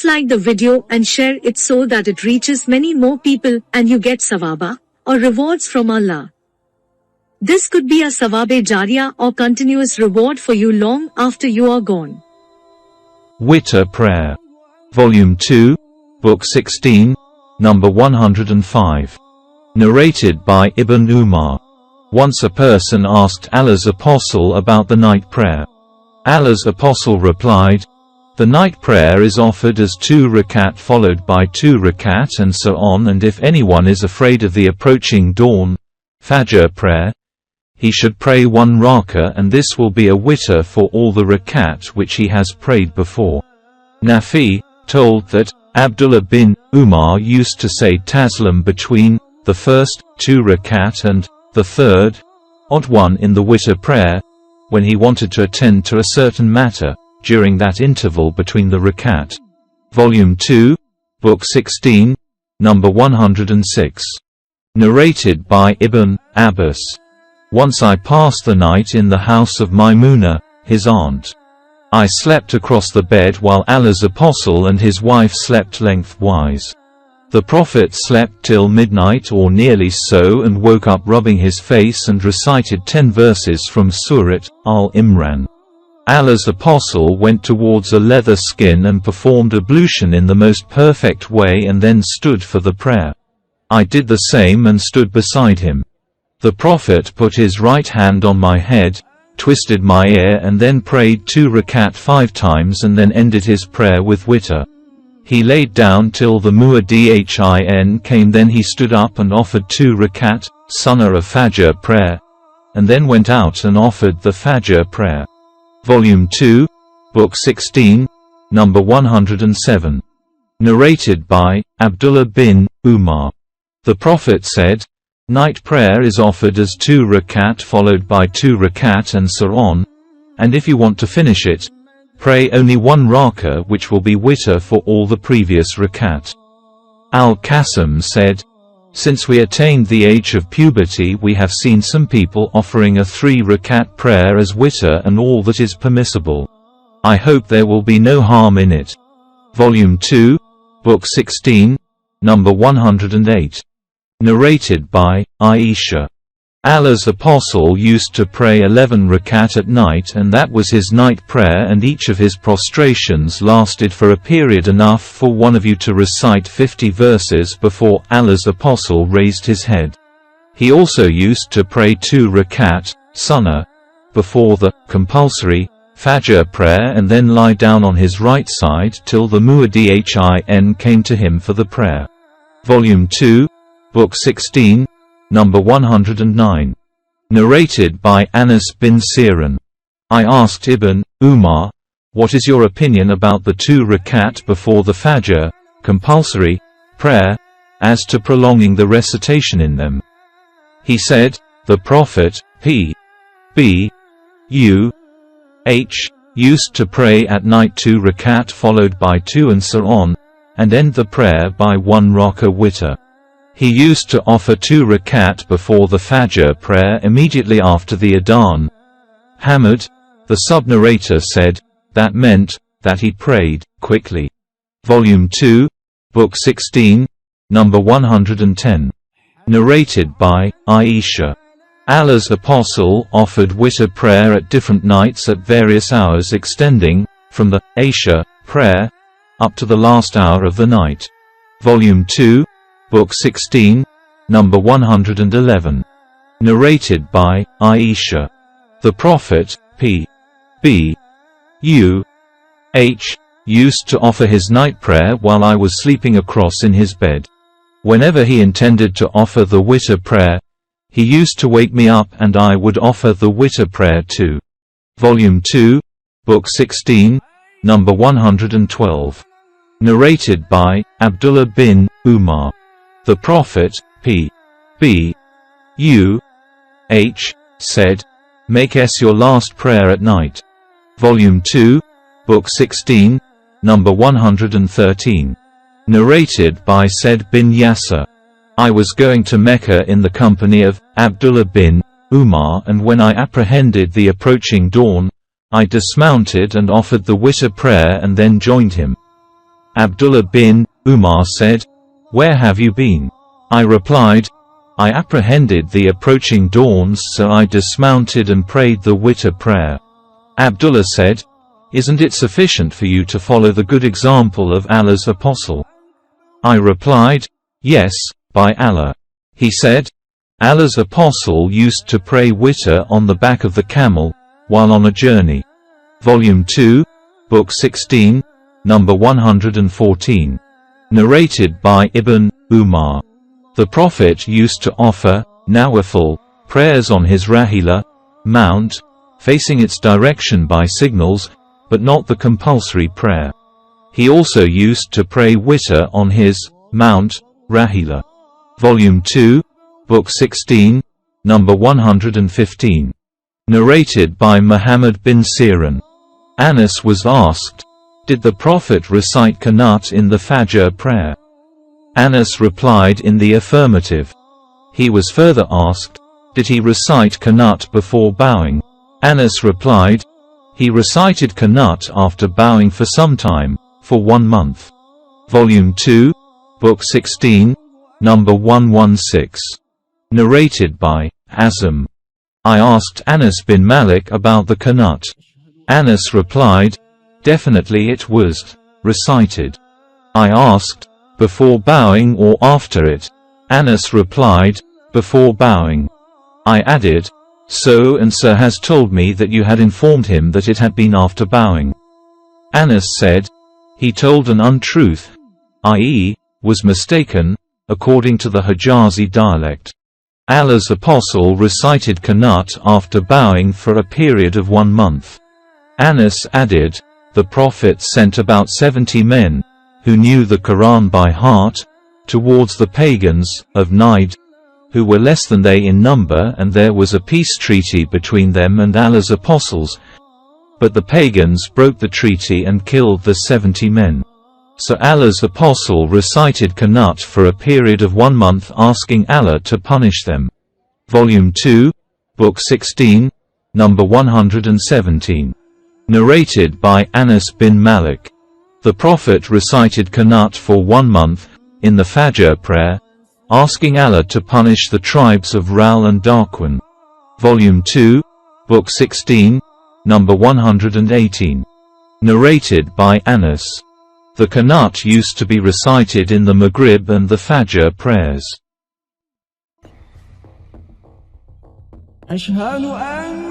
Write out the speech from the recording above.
Please like the video and share it so that it reaches many more people and you get sawaba, or rewards from Allah. This could be a sawabe jariyah or continuous reward for you long after you are gone. Witr Prayer. Volume 2, Book 16, number 105. Narrated by Ibn Umar. Once a person asked Allah's Apostle about the night prayer. Allah's Apostle replied, "The night prayer is offered as 2 rakat followed by 2 rakat and so on, and if anyone is afraid of the approaching dawn, Fajr prayer, he should pray 1 rakah, and this will be a witr for all the rakat which he has prayed before." Nafi told that Abdullah bin Umar used to say taslim between the first 2 rakat and the third, odd one in the witr prayer, when he wanted to attend to a certain matter, during that interval between the rakat. Volume 2, Book 16, number 106. Narrated by Ibn Abbas. Once I passed the night in the house of Maimuna, his aunt. I slept across the bed while Allah's Apostle and his wife slept lengthwise. The Prophet slept till midnight or nearly so and woke up rubbing his face and recited 10 verses from Surah Al-Imran. Allah's Apostle went towards a leather skin and performed ablution in the most perfect way and then stood for the prayer. I did the same and stood beside him. The Prophet put his right hand on my head, twisted my ear and then prayed 2 rakat 5 times and then ended his prayer with witr. He laid down till the muadhin came, then he stood up and offered 2 rakat, sunnah of Fajr prayer, and then went out and offered the Fajr prayer. Volume 2, Book 16, number 107. Narrated by Abdullah bin Umar. The Prophet said, "Night prayer is offered as 2 rakat followed by 2 rakat and so on, and if you want to finish it, pray only 1 rakah which will be witr for all the previous rakat." Al-Qasim said, "Since we attained the age of puberty we have seen some people offering a 3 rakat prayer as witr and all that is permissible. I hope there will be no harm in it." Volume 2, Book 16, number 108. Narrated by Aisha. Allah's Apostle used to pray 11 rakat at night, and that was his night prayer, and each of his prostrations lasted for a period enough for one of you to recite 50 verses before Allah's Apostle raised his head. He also used to pray 2 rakat, sunnah, before the compulsory Fajr prayer and then lie down on his right side till the muadhin came to him for the prayer. Volume 2, Book 16, number 109. Narrated by Anas bin Sirin. I asked Ibn Umar, "What is your opinion about the 2 rakat before the Fajr, compulsory, prayer, as to prolonging the recitation in them?" He said, "The Prophet, P.B.U.H., used to pray at night 2 rakat followed by 2 and so on, and end the prayer by 1 rakah witr. He used to offer 2 rakat before the Fajr prayer immediately after the Adhan." Hamad, the sub-narrator, said, "That meant that he prayed quickly." Volume 2, Book 16, number 110. Narrated by Aisha. Allah's Apostle offered witr prayer at different nights at various hours extending from the Isha prayer up to the last hour of the night. Volume 2, Book 16, number 111. Narrated by Aisha. The Prophet, P.B.U.H., used to offer his night prayer while I was sleeping across in his bed. Whenever he intended to offer the witr prayer, he used to wake me up and I would offer the witr prayer too. Volume 2, Book 16, number 112. Narrated by Abdullah bin Umar. The Prophet, P.B.U.H., said, "Make es your last prayer at night." Volume 2, Book 16, number 113. Narrated by Said bin Yasser. I was going to Mecca in the company of Abdullah bin Umar, and when I apprehended the approaching dawn, I dismounted and offered the witr prayer and then joined him. Abdullah bin Umar said, "Where have you been?" I replied, "I apprehended the approaching dawns, so I dismounted and prayed the Witr prayer." Abdullah said, "Isn't it sufficient for you to follow the good example of Allah's apostle?" I replied, "Yes, by Allah." He said, "Allah's apostle used to pray Witr on the back of the camel, while on a journey." Volume 2, Book 16, number 114. Narrated by Ibn Umar. The Prophet used to offer nawafil prayers on his rahila mount, facing its direction by signals, but not the compulsory prayer. He also used to pray Witr on his mount, rahila. Volume 2, Book 16, number 115. Narrated by Muhammad bin Sirin. Anas was asked, "Did the Prophet recite Qanut in the Fajr prayer?" Anas replied in the affirmative. He was further asked, "Did he recite Qanut before bowing?" Anas replied, "He recited Qanut after bowing for some time, for 1 month." Volume 2, Book 16, number 116. Narrated by Azam. I asked Anas bin Malik about the Qanut. Anas replied, "Definitely it was recited." I asked, "Before bowing or after it?" Anas replied, "Before bowing." I added, "So and so has told me that you had informed him that it had been after bowing." Anas said, "He told an untruth, i.e., was mistaken, according to the Hijazi dialect. Allah's apostle recited Qanut after bowing for a period of 1 month." Anas added, "The Prophet sent about 70 men, who knew the Quran by heart, towards the pagans of Najd, who were less than they in number, and there was a peace treaty between them and Allah's apostles. But the pagans broke the treaty and killed the 70 men. So Allah's apostle recited Qanut for a period of 1 month, asking Allah to punish them." Volume 2, Book 16, number 117. Narrated by Anas bin Malik. The Prophet recited Qanut for 1 month, in the Fajr prayer, asking Allah to punish the tribes of Ral and Darqwan. Volume 2, Book 16, number 118. Narrated by Anas. The Qanut used to be recited in the Maghrib and the Fajr prayers. أشهد أن